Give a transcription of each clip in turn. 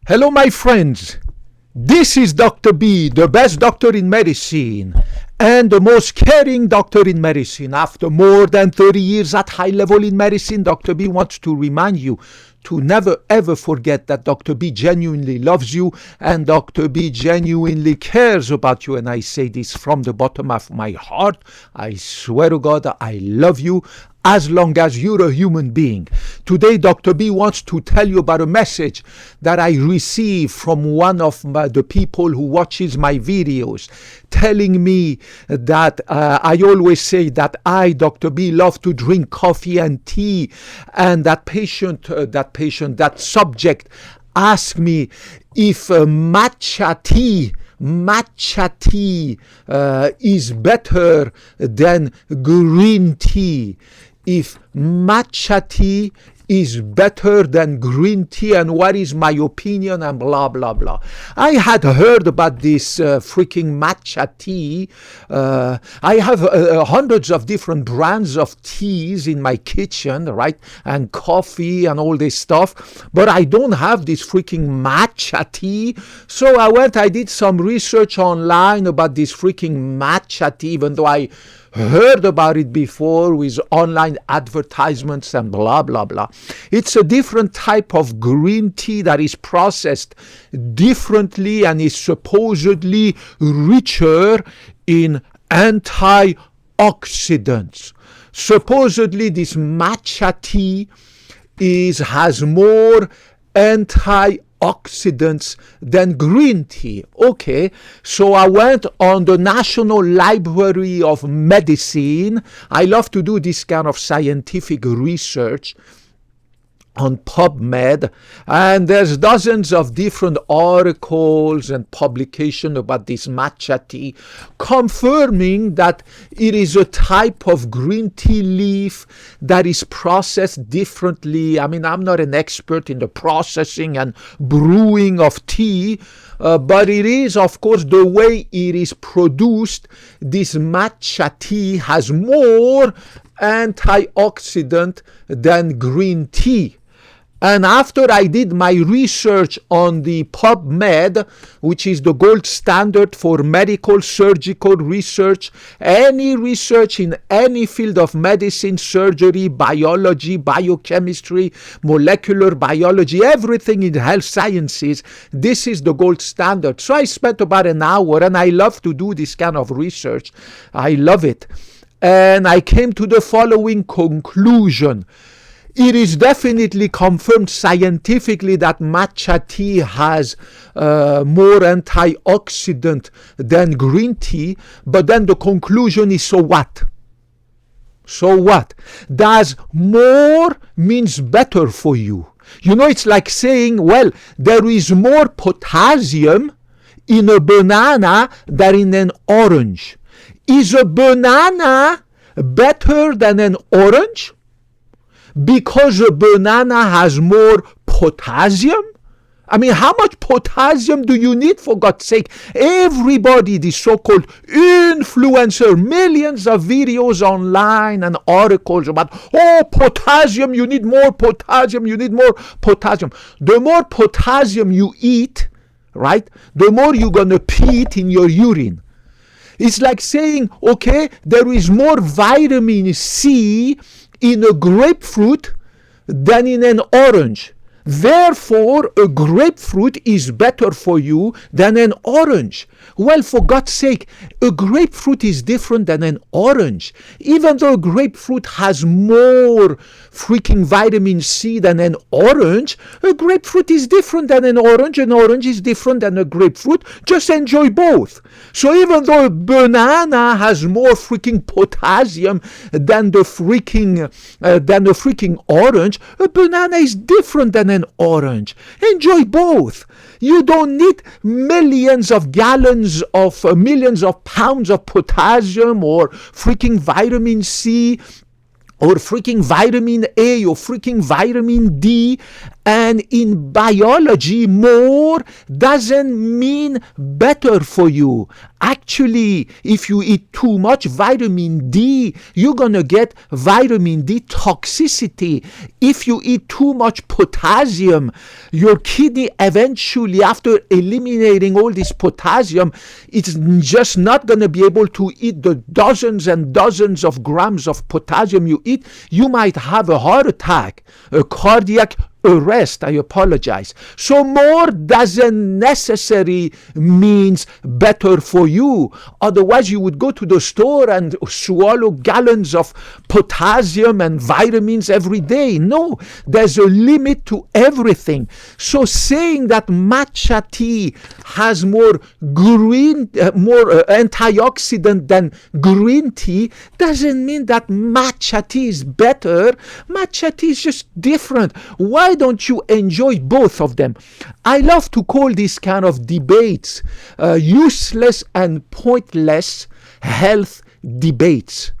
Hello, my friends. This is Dr. B, the best doctor in medicine and the most caring doctor in medicine. After more than 30 years at high level in medicine, Dr. B wants to remind you to never ever forget that Dr. B genuinely loves you and Dr. B genuinely cares about you. And I say this from the bottom of my heart. I swear to God, I love you as long as you're a human being. Today, Dr. B wants to tell you about a message that I received from one of the people who watches my videos, telling me that I always say that I, Dr. B, love to drink coffee and tea, and that subject asked me if matcha tea is better than green tea. If matcha tea is better than green tea, and what is my opinion, and blah blah blah. I had heard about this freaking matcha tea. I have hundreds of different brands of teas in my kitchen, right, and coffee and all this stuff, but I don't have this freaking matcha tea. So I did some research online about this freaking matcha tea, even though I heard about it before with online advertisements and blah blah blah. It's a different type of green tea that is processed differently and is supposedly richer in antioxidants. Supposedly this matcha tea has more antioxidants than green tea. Okay, so I went on the National Library of Medicine. I love to do this kind of scientific research on PubMed, and there's dozens of different articles and publications about this matcha tea, confirming that it is a type of green tea leaf that is processed differently. I mean, I'm not an expert in the processing and brewing of tea, but it is, of course, the way it is produced. This matcha tea has more antioxidant than green tea. And after I did my research on the PubMed, which is the gold standard for medical surgical research, any research in any field of medicine, surgery, biology, biochemistry, molecular biology, everything in health sciences, this is the gold standard. So I spent about an hour, and I love to do this kind of research. I love it. And I came to the following conclusion. It is definitely confirmed scientifically that matcha tea has more antioxidant than green tea, but then the conclusion is, so what? So what? Does more means better for you? You know, it's like saying, well, there is more potassium in a banana than in an orange. Is a banana better than an orange? Because a banana has more potassium? I mean, how much potassium do you need, for God's sake? Everybody, the so-called influencer, millions of videos online and articles about, potassium, you need more potassium, you need more potassium. The more potassium you eat, right, the more you're going to pee it in your urine. It's like saying, okay, there is more vitamin C in a grapefruit than in an orange. Therefore, a grapefruit is better for you than an orange. Well, for God's sake, a grapefruit is different than an orange. Even though a grapefruit has more freaking vitamin C than an orange, a grapefruit is different than an orange is different than a grapefruit. Just enjoy both. So even though a banana has more freaking potassium than the freaking orange, a banana is different than an orange. Enjoy both. You don't need millions of pounds of potassium or freaking vitamin C or freaking vitamin A or freaking vitamin D And in biology, more doesn't mean better for you. Actually, if you eat too much vitamin D, you're going to get vitamin D toxicity. If you eat too much potassium, your kidney eventually, after eliminating all this potassium, it's just not going to be able to eat the dozens and dozens of grams of potassium you eat. You might have a heart attack, a cardiac arrest. I apologize. So more doesn't necessarily means better for you. Otherwise, you would go to the store and swallow gallons of potassium and vitamins every day. No, there's a limit to everything. So saying that matcha tea has more antioxidant than green tea doesn't mean that matcha tea is better. Matcha tea is just different. Why don't you enjoy both of them? I love to call these kind of debates useless and pointless health debates.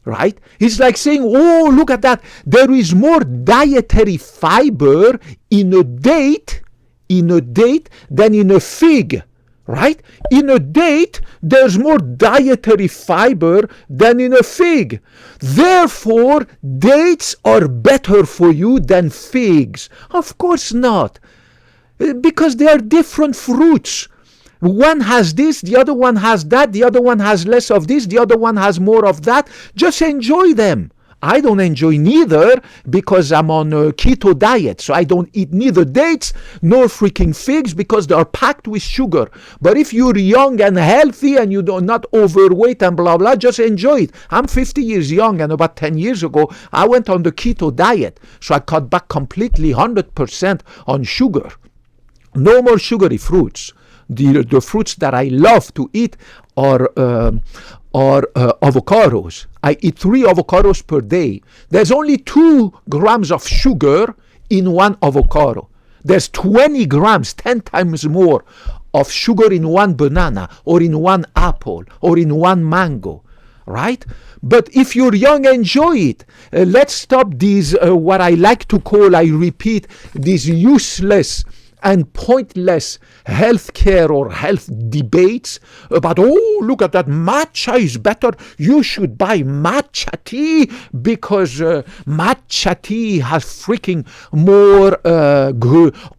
Right? It's like saying, oh, look at that. There is more dietary fiber in a date than in a fig. Right? In a date, there's more dietary fiber than in a fig. Therefore, dates are better for you than figs. Of course not. Because they are different fruits. One has this, the other one has that, the other one has less of this, the other one has more of that. Just enjoy them. I don't enjoy neither because I'm on a keto diet. So I don't eat neither dates nor freaking figs because they are packed with sugar. But if you're young and healthy and you're not overweight and blah, blah, just enjoy it. I'm 50 years young, and about 10 years ago, I went on the keto diet. So I cut back completely 100% on sugar. No more sugary fruits. The fruits that I love to eat are avocados. I eat 3 avocados per day. There's only 2 grams of sugar in one avocado. There's 20 grams, 10 times more of sugar in one banana or in one apple or in one mango. Right? But if you're young, enjoy it. Let's stop these, what I like to call, I repeat, these useless and pointless healthcare or health debates about, oh, look at that, matcha is better. You should buy matcha tea because matcha tea has freaking more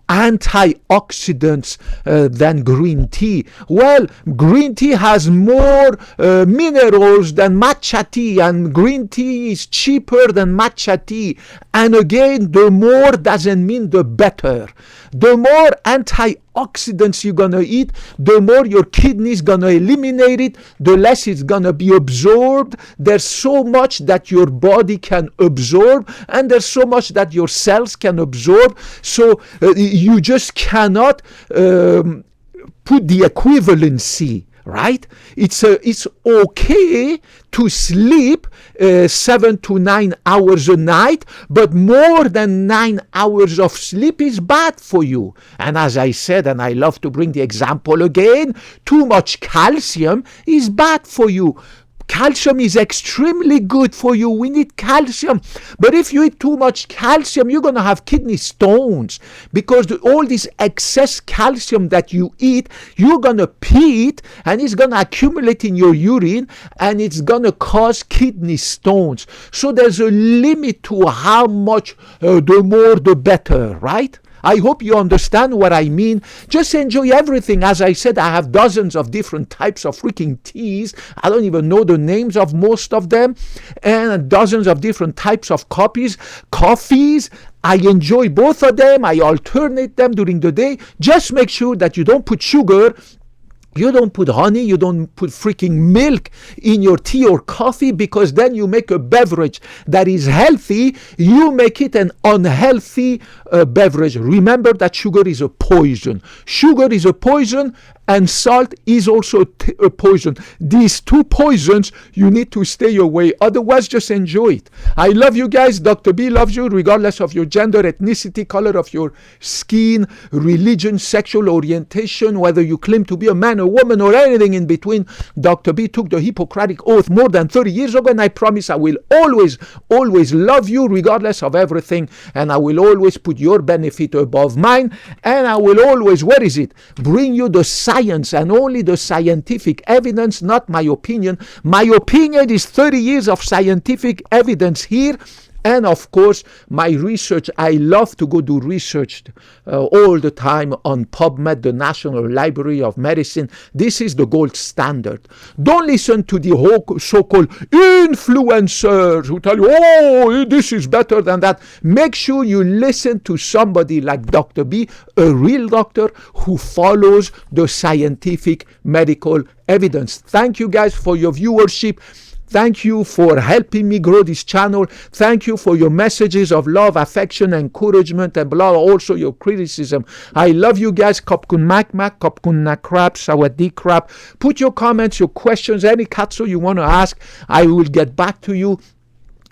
antioxidants than green tea. Well, green tea has more minerals than matcha tea, and green tea is cheaper than matcha tea. And again, the more doesn't mean the better. The more antioxidants you're going to eat, the more your kidney's going to eliminate it, the less it's going to be absorbed. There's so much that your body can absorb, and there's so much that your cells can absorb. So you just cannot put the equivalency. Right? It's okay to sleep 7 to 9 hours a night, but more than 9 hours of sleep is bad for you. And as I said, and I love to bring the example again, too much calcium is bad for you. Calcium is extremely good for you. We need calcium. But if you eat too much calcium, you're going to have kidney stones, because all this excess calcium that you eat, you're going to pee it, and it's going to accumulate in your urine, and it's going to cause kidney stones. So there's a limit to how much, the more the better, right? I hope you understand what I mean. Just enjoy everything. As I said, I have dozens of different types of freaking teas. I don't even know the names of most of them. And dozens of different types of coffees. I enjoy both of them. I alternate them during the day. Just make sure that you don't put sugar, you don't put honey, you don't put freaking milk in your tea or coffee, because then you make a beverage that is healthy, you make it an unhealthy beverage. Remember that sugar is a poison. Sugar is a poison, and salt is also a poison. These two poisons, you need to stay away. Otherwise, just enjoy it. I love you guys. Dr. B loves you regardless of your gender, ethnicity, color of your skin, religion, sexual orientation, whether you claim to be a man, a woman, or anything in between. Dr. B took the Hippocratic Oath more than 30 years ago, and I promise I will always love you regardless of everything, and I will always put your benefit above mine, and I will always, what is it, bring you the science and only the scientific evidence, not my opinion. My opinion is 30 years of scientific evidence here. And of course, my research, I love to go do research all the time on PubMed, the National Library of Medicine. This is the gold standard. Don't listen to the so-called influencers who tell you, oh, this is better than that. Make sure you listen to somebody like Dr. B, a real doctor who follows the scientific medical evidence. Thank you guys for your viewership. Thank you for helping me grow this channel. Thank you for your messages of love, affection, encouragement, and blah, also your criticism. I love you guys. Kopkun Makmak, Kopkun Nakrab, Sawadee Krab. Put your comments, your questions, any katsu you want to ask. I will get back to you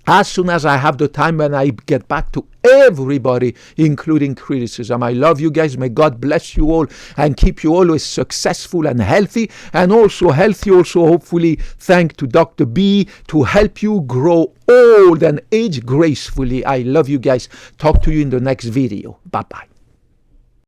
as soon as I have the time, and I get back to everybody, including criticism. I love you guys. May God bless you all and keep you always successful and healthy, and also healthy, also hopefully thanks to Dr. B to help you grow old and age gracefully. I love you guys. Talk to you in the next video. Bye-bye.